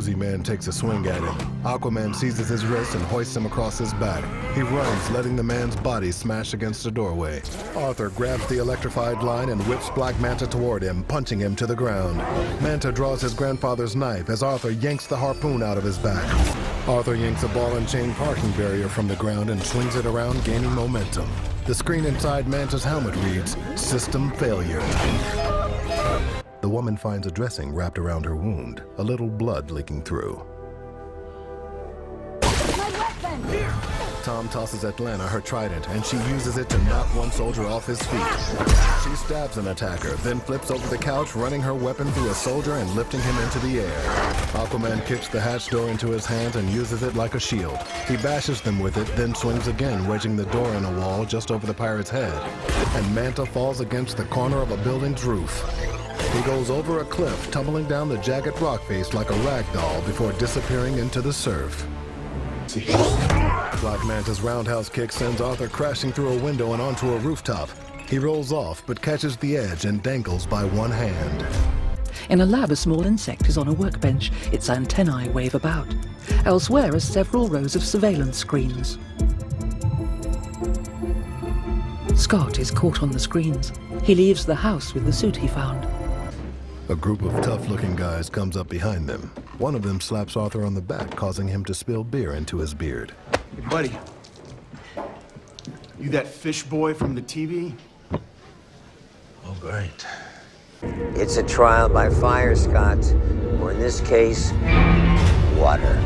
Woozy man takes a swing at him. Aquaman seizes his wrist and hoists him across his back. He runs, letting the man's body smash against a doorway. Arthur grabs the electrified line and whips Black Manta toward him, punching him to the ground. Manta draws his grandfather's knife as Arthur yanks the harpoon out of his back. Arthur yanks a ball and chain parking barrier from the ground and swings it around, gaining momentum. The screen inside Manta's helmet reads, "System failure." The woman finds a dressing wrapped around her wound, a little blood leaking through. My weapon! Here! Tom tosses Atlanta her trident, and she uses it to knock one soldier off his feet. She stabs an attacker, then flips over the couch, running her weapon through a soldier and lifting him into the air. Aquaman kicks the hatch door into his hand and uses it like a shield. He bashes them with it, then swings again, wedging the door in a wall just over the pirate's head. And Manta falls against the corner of a building's roof. He goes over a cliff, tumbling down the jagged rock face like a rag doll before disappearing into the surf. Black Manta's roundhouse kick sends Arthur crashing through a window and onto a rooftop. He rolls off, but catches the edge and dangles by one hand. In a lab, a small insect is on a workbench. Its antennae wave about. Elsewhere are several rows of surveillance screens. Scott is caught on the screens. He leaves the house with the suit he found. A group of tough-looking guys comes up behind them. One of them slaps Arthur on the back, causing him to spill beer into his beard. Hey, buddy. You that fish boy from the TV? Oh, great. It's a trial by fire, Scott. Or in this case, water.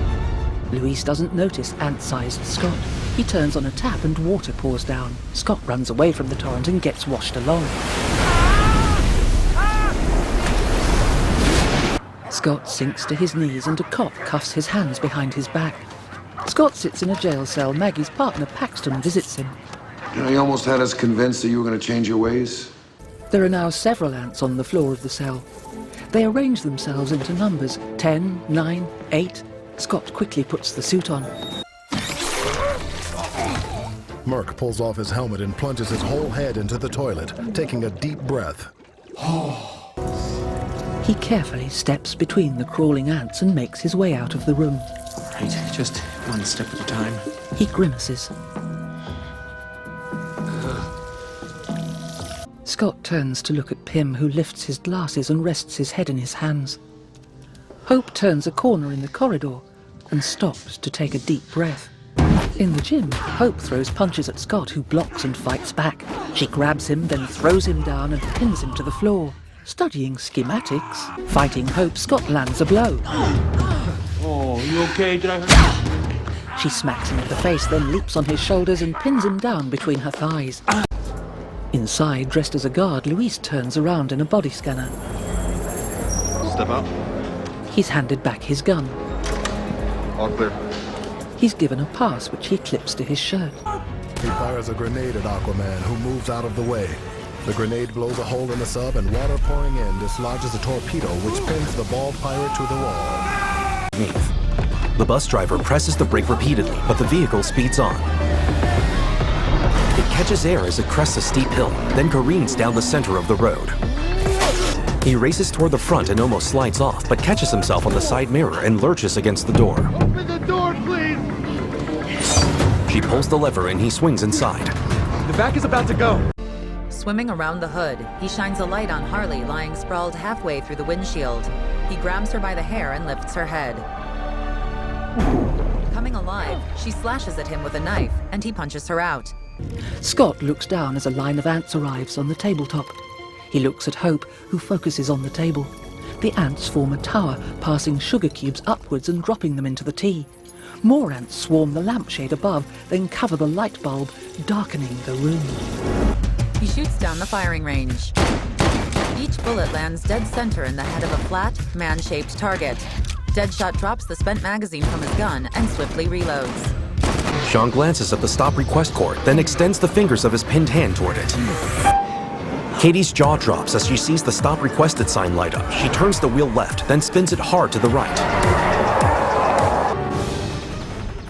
Luis doesn't notice ant-sized Scott. He turns on a tap and water pours down. Scott runs away from the torrent and gets washed along. Scott sinks to his knees and a cop cuffs his hands behind his back. Scott sits in a jail cell. Maggie's partner Paxton visits him. You know, you almost had us convinced that you were going to change your ways. There are now several ants on the floor of the cell. They arrange themselves into numbers, 10, 9, 8. Scott quickly puts the suit on. Merc pulls off his helmet and plunges his whole head into the toilet, taking a deep breath. He carefully steps between the crawling ants and makes his way out of the room. Right, just one step at a time. He grimaces. Scott turns to look at Pym, who lifts his glasses and rests his head in his hands. Hope turns a corner in the corridor and stops to take a deep breath. In the gym, Hope throws punches at Scott, who blocks and fights back. She grabs him, then throws him down and pins him to the floor. Studying schematics, fighting Hope, Scott lands a blow. Oh, you okay? Did I hurt? She smacks him in the face, then leaps on his shoulders and pins him down between her thighs. Inside, dressed as a guard, Luis turns around in a body scanner. Step out. He's handed back his gun. All clear. He's given a pass, which he clips to his shirt. He fires a grenade at Aquaman, who moves out of the way. The grenade blows a hole in the sub, and water pouring in dislodges a torpedo, which pins the bald pirate to the wall. The bus driver presses the brake repeatedly, but the vehicle speeds on. It catches air as it crests a steep hill, then careens down the center of the road. He races toward the front and almost slides off, but catches himself on the side mirror and lurches against the door. Open the door, please! She pulls the lever and he swings inside. The back is about to go. Swimming around the hood, he shines a light on Harley lying sprawled halfway through the windshield. He grabs her by the hair and lifts her head. Coming alive, she slashes at him with a knife, and he punches her out. Scott looks down as a line of ants arrives on the tabletop. He looks at Hope, who focuses on the table. The ants form a tower, passing sugar cubes upwards and dropping them into the tea. More ants swarm the lampshade above, then cover the light bulb, darkening the room. He shoots down the firing range. Each bullet lands dead center in the head of a flat, man-shaped target. Deadshot drops the spent magazine from his gun and swiftly reloads. Sean glances at the stop request cord, then extends the fingers of his pinned hand toward it. Katie's jaw drops as she sees the stop requested sign light up. She turns the wheel left, then spins it hard to the right.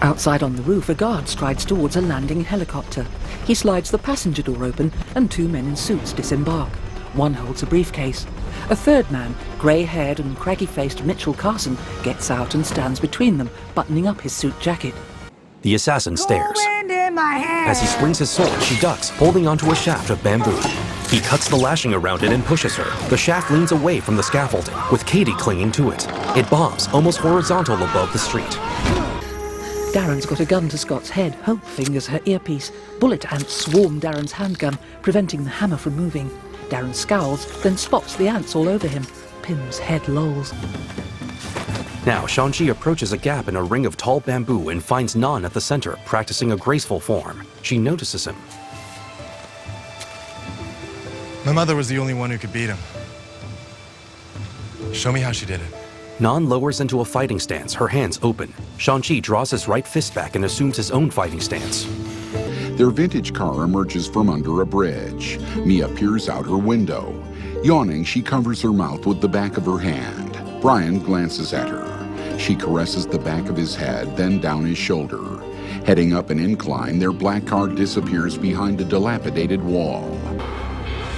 Outside on the roof, a guard strides towards a landing helicopter. He slides the passenger door open, and two men in suits disembark. One holds a briefcase. A third man, grey-haired and craggy-faced Mitchell Carson, gets out and stands between them, buttoning up his suit jacket. The assassin stares. As he swings his sword, she ducks, holding onto a shaft of bamboo. He cuts the lashing around it and pushes her. The shaft leans away from the scaffolding, with Katie clinging to it. It bombs, almost horizontal above the street. Darren's got a gun to Scott's head. Hope fingers her earpiece. Bullet ants swarm Darren's handgun, preventing the hammer from moving. Darren scowls, then spots the ants all over him. Pim's head lolls. Now, Shang-Chi approaches a gap in a ring of tall bamboo and finds Nan at the center, practicing a graceful form. She notices him. My mother was the only one who could beat him. Show me how she did it. Nan lowers into a fighting stance, her hands open. Shang-Chi draws his right fist back and assumes his own fighting stance. Their vintage car emerges from under a bridge. Mia peers out her window. Yawning, she covers her mouth with the back of her hand. Brian glances at her. She caresses the back of his head, then down his shoulder. Heading up an incline, their black car disappears behind a dilapidated wall.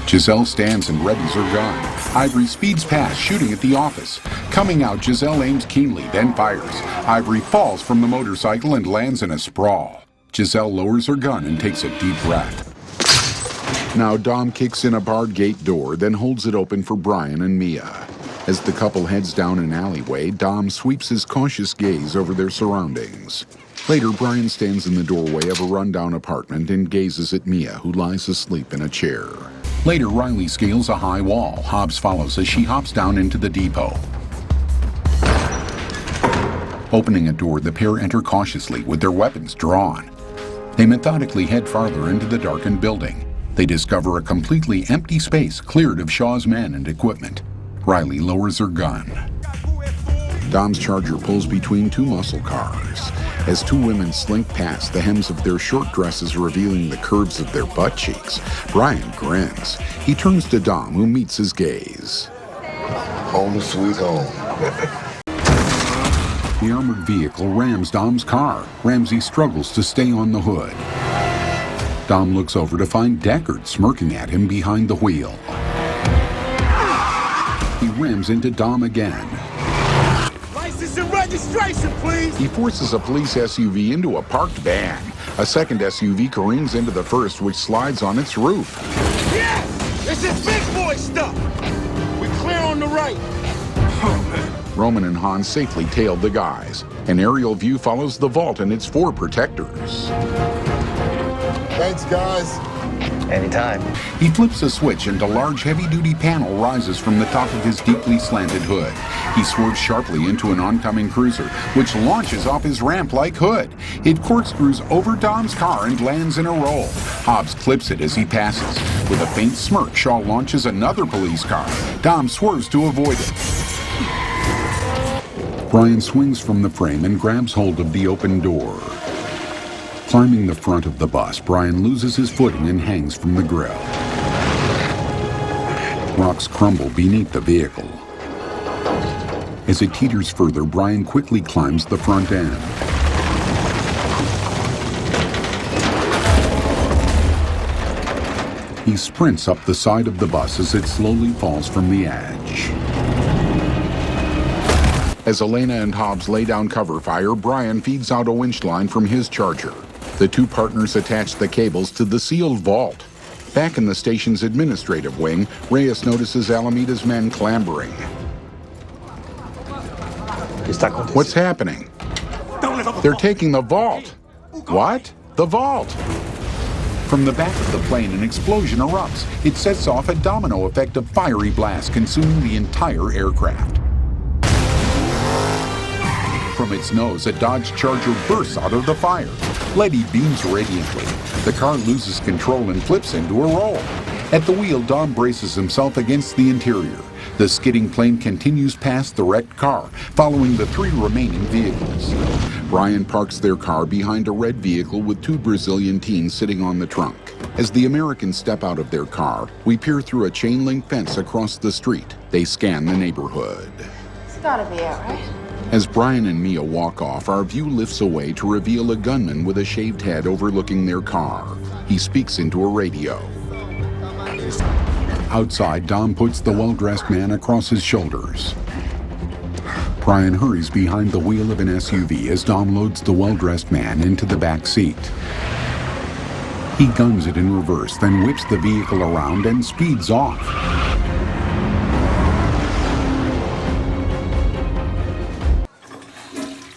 Giselle stands and readies her gun. Ivory speeds past, shooting at the office. Coming out, Giselle aims keenly, then fires. Ivory falls from the motorcycle and lands in a sprawl. Giselle lowers her gun and takes a deep breath. Now Dom kicks in a barred gate door, then holds it open for Brian and Mia. As the couple heads down an alleyway, Dom sweeps his cautious gaze over their surroundings. Later, Brian stands in the doorway of a rundown apartment and gazes at Mia, who lies asleep in a chair. Later, Riley scales a high wall. Hobbs follows as she hops down into the depot. Opening a door, the pair enter cautiously with their weapons drawn. They methodically head farther into the darkened building. They discover a completely empty space cleared of Shaw's men and equipment. Riley lowers her gun. Dom's Charger pulls between two muscle cars. As two women slink past, the hems of their short dresses revealing the curves of their butt cheeks, Brian grins. He turns to Dom, who meets his gaze. Home sweet home. The armored vehicle rams Dom's car. Ramsey struggles to stay on the hood. Dom looks over to find Deckard smirking at him behind the wheel. He rams into Dom again. License and registration, please. He forces a police SUV into a parked van. A second SUV careens into the first, which slides on its roof. Yes! This is big boy stuff. We clear on the right. Roman and Han safely tailed the guys. An aerial view follows the vault and its four protectors. Thanks, guys. Anytime. He flips a switch and a large heavy-duty panel rises from the top of his deeply slanted hood. He swerves sharply into an oncoming cruiser, which launches off his ramp-like hood. It corkscrews over Dom's car and lands in a roll. Hobbs clips it as he passes. With a faint smirk, Shaw launches another police car. Dom swerves to avoid it. Brian swings from the frame and grabs hold of the open door. Climbing the front of the bus, Brian loses his footing and hangs from the grill. Rocks crumble beneath the vehicle. As it teeters further, Brian quickly climbs the front end. He sprints up the side of the bus as it slowly falls from the edge. As Elena and Hobbs lay down cover fire, Brian feeds out a winch line from his Charger. The two partners attach the cables to the sealed vault. Back in the station's administrative wing, Reyes notices Alameda's men clambering. What's happening? They're taking the vault. What? The vault. From the back of the plane, an explosion erupts. It sets off a domino effect of fiery blasts, consuming the entire aircraft. From its nose, a Dodge Charger bursts out of the fire. Letty beams radiantly. The car loses control and flips into a roll. At the wheel, Dom braces himself against the interior. The skidding plane continues past the wrecked car, following the three remaining vehicles. Brian parks their car behind a red vehicle with two Brazilian teens sitting on the trunk. As the Americans step out of their car, we peer through a chain-link fence across the street. They scan the neighborhood. It's gotta be it, right? As Brian and Mia walk off, our view lifts away to reveal a gunman with a shaved head overlooking their car. He speaks into a radio. Outside, Dom puts the well-dressed man across his shoulders. Brian hurries behind the wheel of an SUV as Dom loads the well-dressed man into the back seat. He guns it in reverse, then whips the vehicle around and speeds off.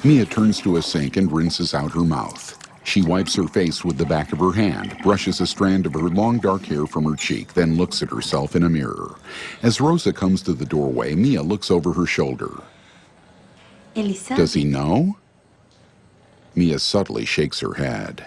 Mia turns to a sink and rinses out her mouth. She wipes her face with the back of her hand, brushes a strand of her long dark hair from her cheek, then looks at herself in a mirror. As Rosa comes to the doorway, Mia looks over her shoulder. Elisa? Does he know? Mia subtly shakes her head.